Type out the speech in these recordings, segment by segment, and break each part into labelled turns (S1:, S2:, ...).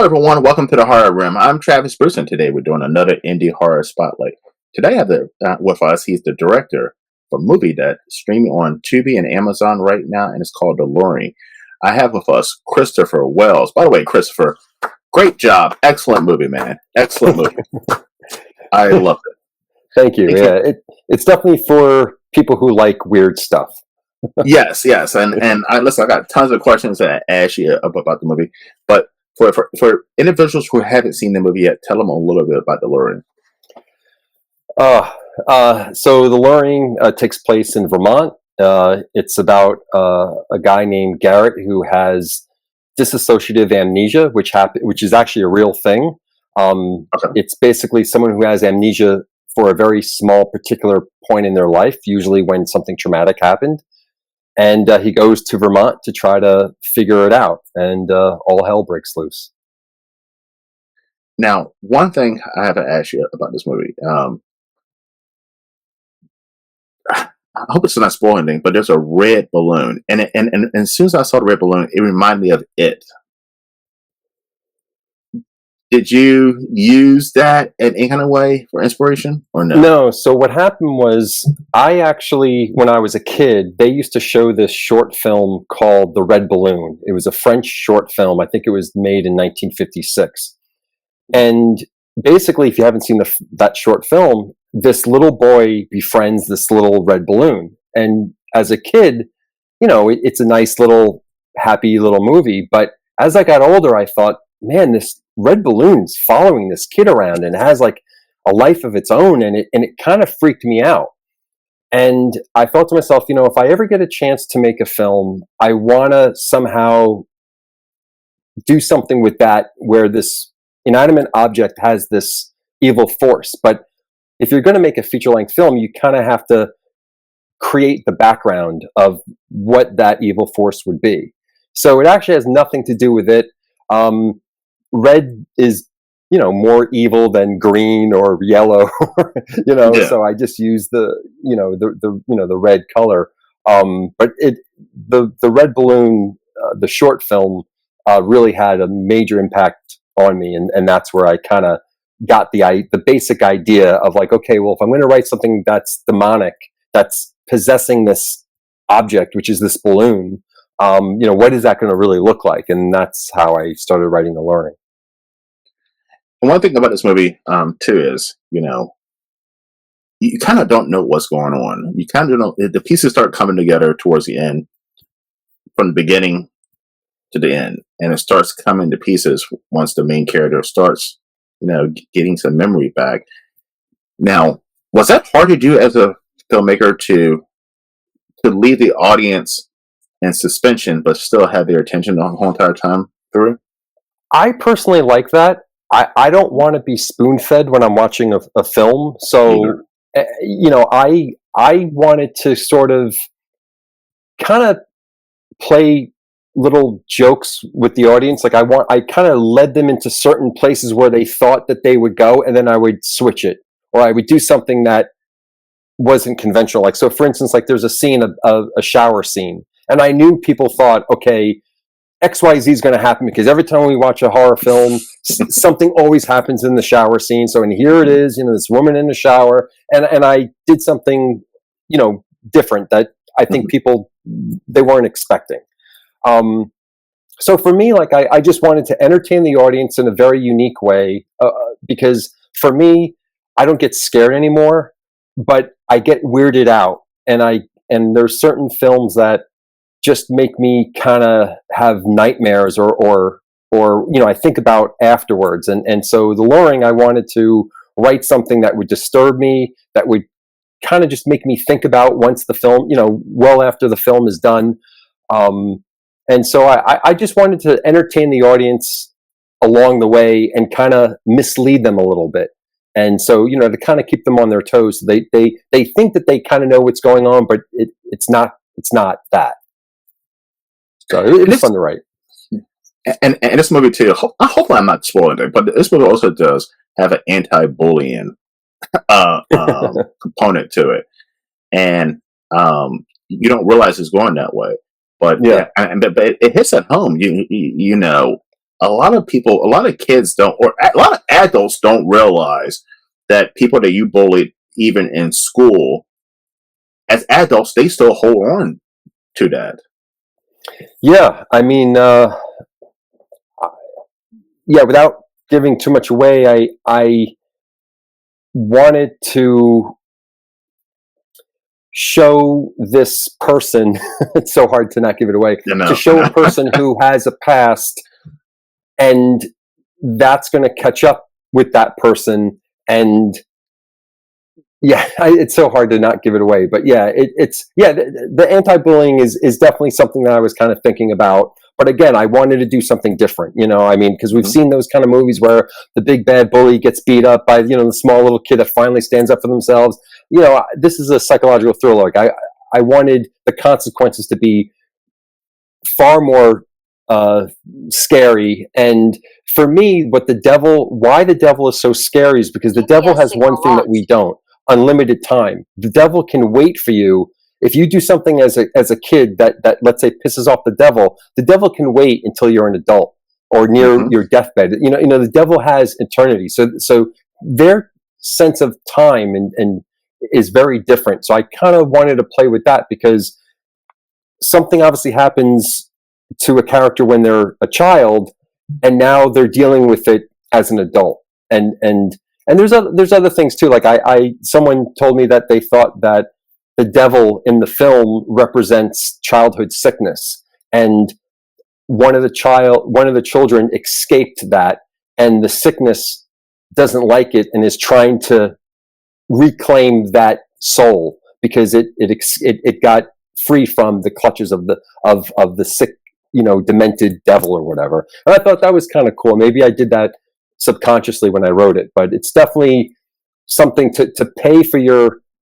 S1: everyone. Welcome to the Horror Room. I'm Travis Bruce, and today we're doing another indie horror spotlight. Today I have with us, he's the director of a movie that's streaming on Tubi and Amazon right now, and it's called The Luring. I have with us Christopher Wells. By the way, Christopher, great job. Excellent movie, man. Excellent movie. I loved it.
S2: Thank you. It's definitely for people who like weird stuff.
S1: Yes. And listen, I got tons of questions to ask you about the movie, but for individuals who haven't seen the movie yet, tell them a little bit about The Luring.
S2: So The Luring takes place in Vermont. It's about a guy named Garrett who has dissociative amnesia, which is actually a real thing.
S1: Okay.
S2: It's basically someone who has amnesia for a very small particular point in their life, usually when something traumatic happened. And he goes to Vermont to try to figure it out, and all hell breaks loose.
S1: Now, one thing I have to ask you about this movie. I hope it's not spoiling anything, but there's a red balloon, and as soon as I saw the red balloon, it reminded me of It. Did you use that in any kind of way for inspiration, or no?
S2: No. So what happened was, I actually, when I was a kid, they used to show this short film called The Red Balloon. It was a French short film. I think it was made in 1956. And basically, if you haven't seen that short film, this little boy befriends this little red balloon. And as a kid, it's a nice little, happy little movie. But as I got older, I thought, man, this red balloon's following this kid around and has like a life of its own, and it kind of freaked me out. And I thought to myself, if I ever get a chance to make a film, I want to somehow do something with that, where this inanimate object has this evil force. But if you're going to make a feature-length film, you kind of have to create the background of what that evil force would be. So it actually has nothing to do with it. Red is, more evil than green or yellow,
S1: Yeah.
S2: So I just use the red color. But the red balloon, the short film, really had a major impact on me. And that's where I kind of got the basic idea of like, okay, well, if I'm going to write something that's demonic, that's possessing this object, which is this balloon, what is that going to really look like? And that's how I started writing The Luring.
S1: And one thing about this movie, too, is, you kind of don't know what's going on. You kind of don't. The pieces start coming together towards the end, from the beginning to the end, and it starts coming to pieces once the main character starts, getting some memory back. Now, was that hard to do as a filmmaker to leave the audience in suspension, but still have their attention the whole entire time through?
S2: I personally like that. I don't want to be spoon-fed when I'm watching a film. So, I wanted to sort of kind of play little jokes with the audience. Like I kind of led them into certain places where they thought that they would go, and then I would switch it, or I would do something that wasn't conventional. Like, so for instance, like there's a scene, a shower scene, and I knew people thought, okay, XYZ is going to happen because every time we watch a horror film, something always happens in the shower scene. So, and here it is, this woman in the shower, and I did something, different that I think people, they weren't expecting. So for me, like I just wanted to entertain the audience in a very unique way, because for me, I don't get scared anymore, but I get weirded out, and there's certain films that just make me kind of have nightmares or I think about afterwards. And so The Luring, I wanted to write something that would disturb me, that would kind of just make me think about once the film, well after the film is done. And so I just wanted to entertain the audience along the way and kind of mislead them a little bit. And so, to kind of keep them on their toes. They think that they kind of know what's going on, but it's not that. So it is fun to write.
S1: And this movie too, hopefully I'm not spoiling it, but this movie also does have an anti-bullying component to it. And you don't realize it's going that way. But but it hits at home. a lot of people, a lot of kids don't, or a lot of adults don't realize that people that you bullied, even in school, as adults, they still hold on to that.
S2: Yeah, I mean, yeah. Without giving too much away, I wanted to show this person. It's so hard to not give it away.
S1: You know,
S2: To show a person who has a past, and that's going to catch up with that person, and yeah, it's so hard to not give it away. But yeah, it's yeah. The anti-bullying is definitely something that I was kind of thinking about. But again, I wanted to do something different. You know, I mean, because we've seen those kind of movies where the big bad bully gets beat up by the small little kid that finally stands up for themselves. You know, this is a psychological thriller. Like I wanted the consequences to be far more scary. And for me, why the devil is so scary is because the devil has one thing that we don't: unlimited time. The devil can wait for you. If you do something as a kid that let's say pisses off the devil can wait until you're an adult or near your deathbed. The devil has eternity. So their sense of time and is very different. So I kind of wanted to play with that because something obviously happens to a character when they're a child, and now they're dealing with it as an adult. And there's other things too. Like someone told me that they thought that the devil in the film represents childhood sickness, and one of the children escaped that, and the sickness doesn't like it and is trying to reclaim that soul because it got free from the clutches of the sick, demented devil or whatever. And I thought that was kind of cool. Maybe I did that subconsciously when I wrote it, but it's definitely something to pay for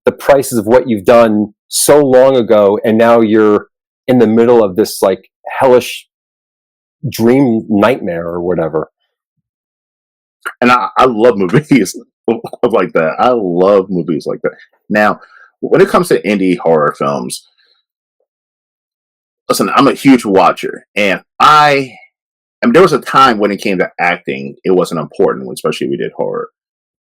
S2: the prices of what you've done so long ago, and now you're in the middle of this like hellish dream nightmare or whatever.
S1: And I love movies like that. I love movies like that. Now, when it comes to indie horror films, listen, I'm a huge watcher, and I mean, there was a time when it came to acting, it wasn't important, especially if we did horror.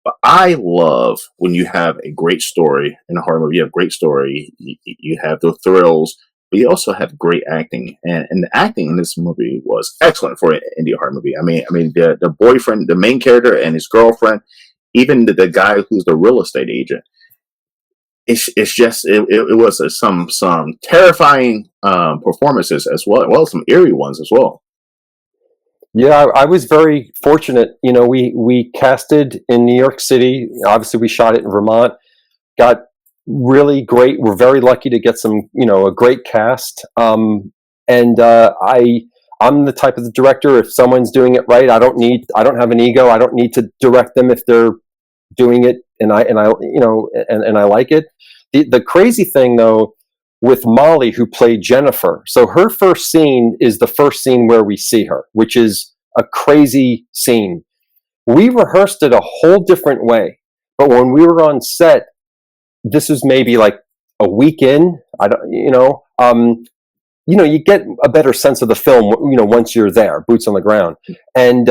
S1: But I love when you have a great story in a horror movie. You have a great story, you have the thrills, but you also have great acting. And the acting in this movie was excellent for an indie horror movie. I mean, the boyfriend, the main character, and his girlfriend, even the guy who's the real estate agent. It's just it was some terrifying performances as well, some eerie ones as well.
S2: Yeah, I was very fortunate. We casted in New York City. Obviously, we shot it in Vermont. Got really great. We're very lucky to get a great cast. I'm the type of the director. If someone's doing it right, I don't have an ego. I don't need to direct them if they're doing it, and I like it. The crazy thing though, with Molly, who played Jennifer, so her first scene is the first scene where we see her, which is a crazy scene. We rehearsed it a whole different way, but when we were on set, this was maybe like a week in. You get a better sense of the film, once you're there, boots on the ground. And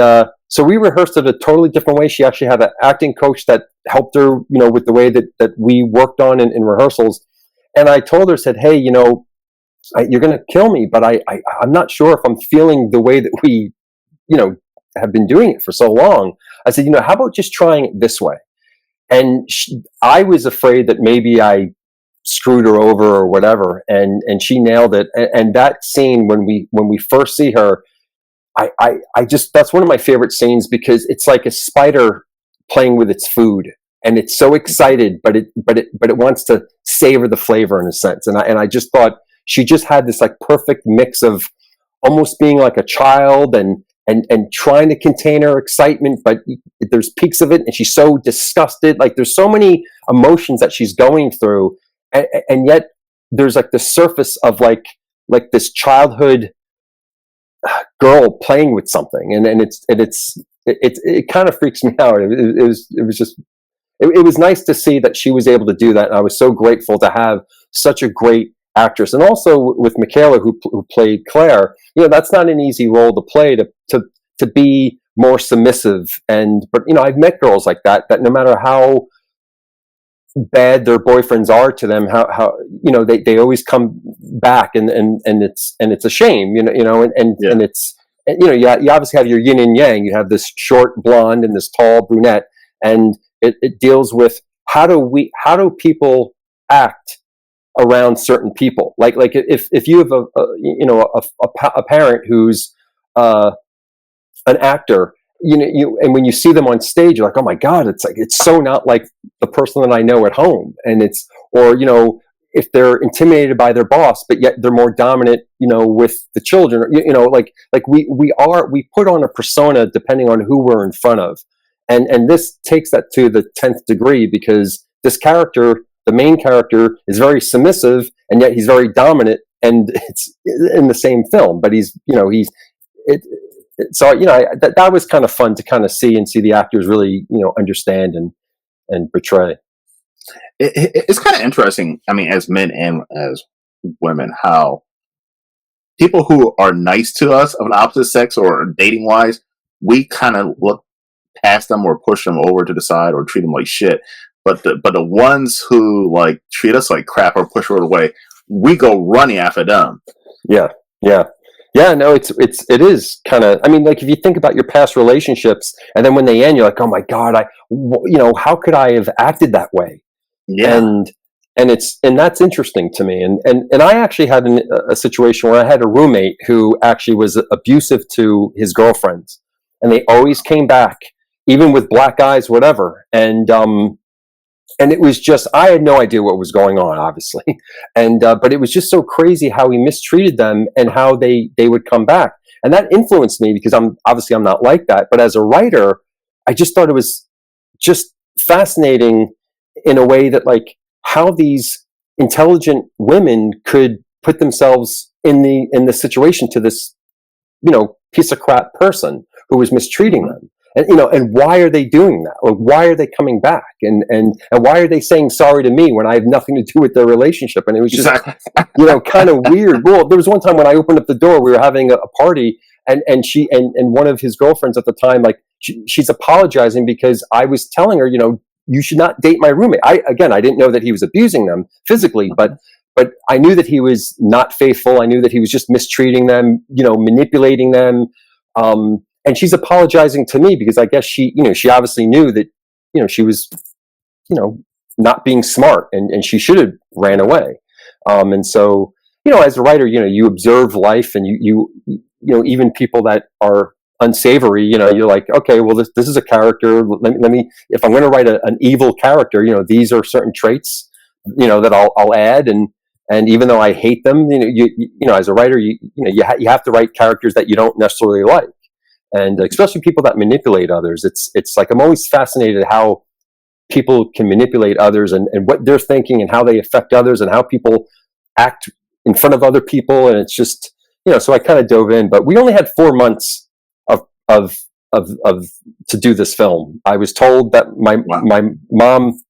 S2: so we rehearsed it a totally different way. She actually had an acting coach that helped her, with the way that we worked on in rehearsals. And I told her, said, hey, you're going to kill me, but I'm not sure if I'm feeling the way that we, have been doing it for so long. I said, how about just trying it this way? And I was afraid that maybe I screwed her over or whatever, and she nailed it. And that scene when we first see her, I just, that's one of my favorite scenes because it's like a spider playing with its food, and it's so excited, but it wants to savor the flavor in a sense. And I just thought she just had this like perfect mix of almost being like a child and trying to contain her excitement, but there's peaks of it, and she's so disgusted. Like there's so many emotions that she's going through, and yet there's like the surface of like this childhood girl playing with something, and it kind of freaks me out. It was nice to see that she was able to do that, and I was so grateful to have such a great actress. And also with Michaela, who played Claire, that's not an easy role to play, to to be more submissive. But I've met girls like that no matter how bad their boyfriends are to them, how they always come back, and it's a shame, and it's, you obviously have your yin and yang. You have this short blonde and this tall brunette, and it deals with how do people act around certain people, like if you have a parent who's an actor, and when you see them on stage, you're like, oh my God, it's so not like the person that I know at home. And or if they're intimidated by their boss, but yet they're more dominant, with the children, we put on a persona depending on who we're in front of. And this takes that to the 10th degree, because this character, the main character, is very submissive, and yet he's very dominant, and it's in the same film, but so that was kind of fun to kind of see the actors really understand and portray.
S1: It's kind of interesting. I mean, as men and as women, how people who are nice to us of an opposite sex or dating wise, we kind of look past them or push them over to the side or treat them like shit. But the ones who like treat us like crap or push us away, we go running after them.
S2: Yeah. No, it is kind of. I mean, like if you think about your past relationships, and then when they end, you're like, oh my God, how could I have acted that way?
S1: Yeah.
S2: And that's interesting to me. And I actually had a situation where I had a roommate who actually was abusive to his girlfriends, and they always came back, even with black eyes, whatever. And it was just, I had no idea what was going on, obviously. But it was just so crazy how he mistreated them and how they would come back. And that influenced me, because I'm not like that. But as a writer, I just thought it was just fascinating in a way that, like, how these intelligent women could put themselves in the situation to this, piece of crap person who was mistreating them. And why are they doing that? Or why are they coming back? And why are they saying sorry to me when I have nothing to do with their relationship? And it was just, kind of weird. Well, there was one time when I opened up the door, we were having a party, and she and one of his girlfriends at the time, like she's apologizing because I was telling her, you should not date my roommate. I didn't know that he was abusing them physically, but I knew that he was not faithful. I knew that he was just mistreating them, manipulating them. And she's apologizing to me because I guess she obviously knew that, she was, not being smart, and she should have ran away. And so, as a writer, you observe life, and you even people that are unsavory, you're like, okay, well, this is a character. Let me, if I'm going to write an evil character, these are certain traits, that I'll add. And even though I hate them, as a writer, you have to write characters that you don't necessarily like. And especially people that manipulate others. It's like, I'm always fascinated how people can manipulate others, and what they're thinking, and how they affect others, and how people act in front of other people. And it's just, so I kind of dove in, but we only had 4 months of to do this film. I was told that my mom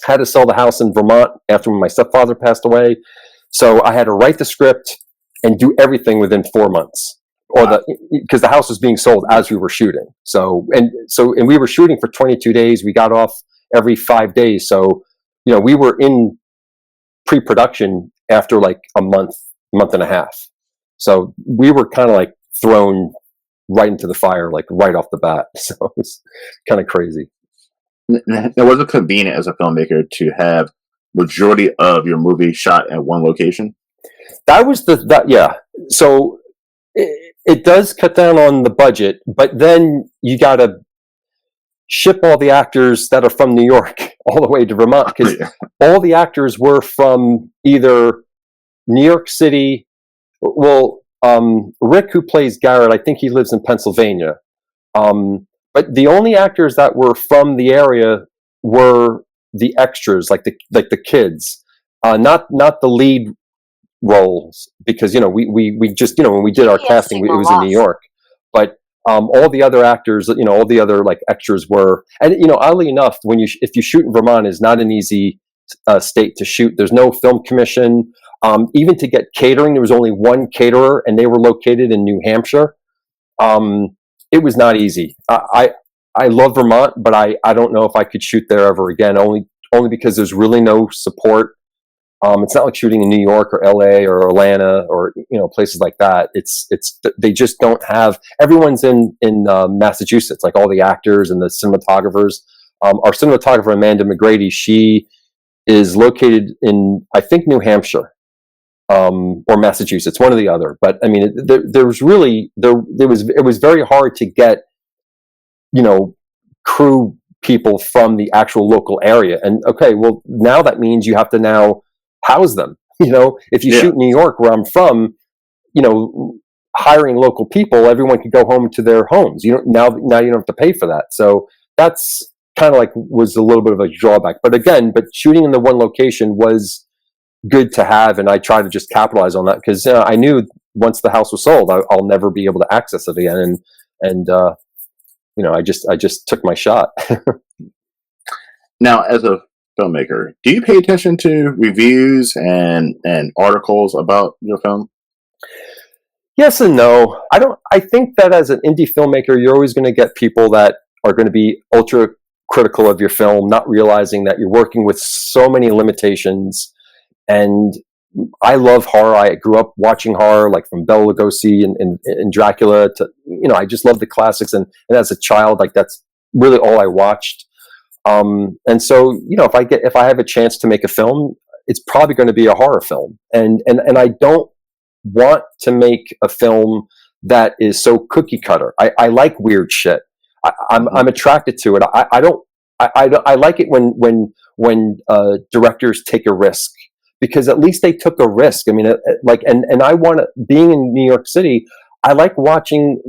S2: had to sell the house in Vermont after my stepfather passed away. So I had to write the script and do everything within 4 months. Because the house was being sold as we were shooting. So we were shooting for 22 days. We got off every 5 days. So, we were in pre-production after like a month and a half. So we were kind of like thrown right into the fire, like right off the bat. So it was kind of crazy.
S1: It wasn't convenient as a filmmaker to have majority of your movie shot at one location.
S2: That was yeah. So it does cut down on the budget, but then you got to ship all the actors that are from New York all the way to Vermont, because all the actors were from either New York City. Well, Rick, who plays Garrett, I think he lives in Pennsylvania. But the only actors that were from the area were the extras, like the kids, not the lead roles, because we just when we did our casting, it was in New York. But all the other actors, all the other like extras were, and oddly enough, if you shoot in Vermont, is not an easy state to shoot. There's no film commission. Even to get catering, there was only one caterer, and they were located in New Hampshire. it was not easy. I love Vermont, but I don't know if I could shoot there ever again. Only because there's really no support. It's not like shooting in New York or LA or Atlanta or places like that. It's they just don't have. Everyone's in Massachusetts, like all the actors and the cinematographers. Our cinematographer Amanda McGrady, she is located in, I think, New Hampshire or Massachusetts, one or the other. But I mean, it was very hard to get crew people from the actual local area. And okay, well, now that means you have to now house them. If you shoot in New York, where I'm from, hiring local people, everyone could go home to their homes. Now you don't have to pay for that. So that's kind of like was a little bit of a drawback. But shooting in the one location was good to have, and I tried to just capitalize on that because I knew once the house was sold, I'll never be able to access it again. And I just took my shot.
S1: Now, as a filmmaker, do you pay attention to reviews and articles about your film?
S2: Yes and no. I think that as an indie filmmaker, you're always going to get people that are going to be ultra critical of your film, not realizing that you're working with so many limitations. And I love horror. I grew up watching horror, like from Bela Lugosi and Dracula to, I just love the classics. And as a child, like that's really all I watched. And so, if I have a chance to make a film, it's probably going to be a horror film. And I don't want to make a film that is so cookie cutter. I like weird shit. I'm attracted to it. I like it when directors take a risk, because at least they took a risk. I mean, and I want to, being in New York City, I like looking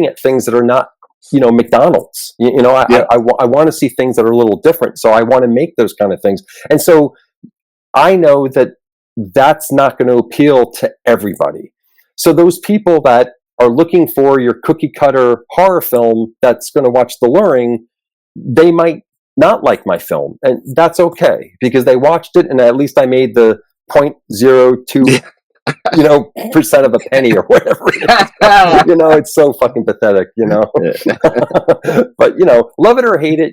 S2: at things that are not, McDonald's. I want to see things that are a little different. So I want to make those kind of things. And so I know that that's not going to appeal to everybody. So those people that are looking for your cookie cutter horror film that's going to watch The Luring, they might not like my film, and that's okay, because they watched it, and at least I made the 0.02 percent of a penny or whatever it is. It's so fucking pathetic. But love it or hate it,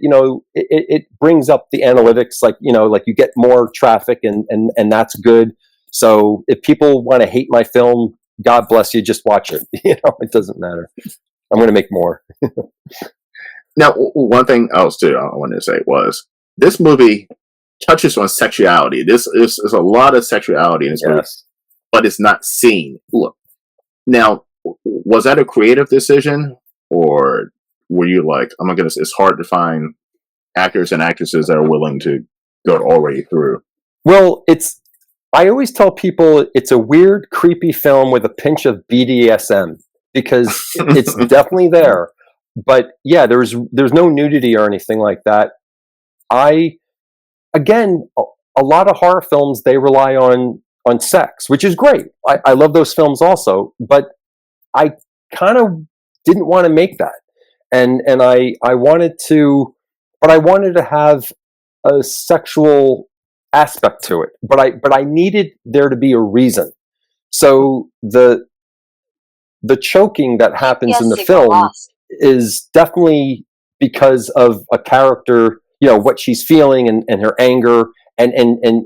S2: it brings up the analytics, like you get more traffic, and that's good. So if people want to hate my film, God bless you, just watch it. It doesn't matter. I'm going to make more.
S1: Now, one thing else too I wanted to say was this movie touches on sexuality. This is a lot of sexuality in this movie, but it's not seen. Look, now, was that a creative decision, or were you like, oh my goodness, it's hard to find actors and actresses that are willing to go all the way through?
S2: Well, I always tell people it's a weird, creepy film with a pinch of BDSM, because it's definitely there. But yeah, there's no nudity or anything like that. Again, a lot of horror films, they rely on sex, which is great. I love those films also, but I kind of didn't want to make that. And I wanted to, but I wanted to have a sexual aspect to it. But I needed there to be a reason. So the choking that happens in the film is definitely because of a character, what she's feeling and her anger and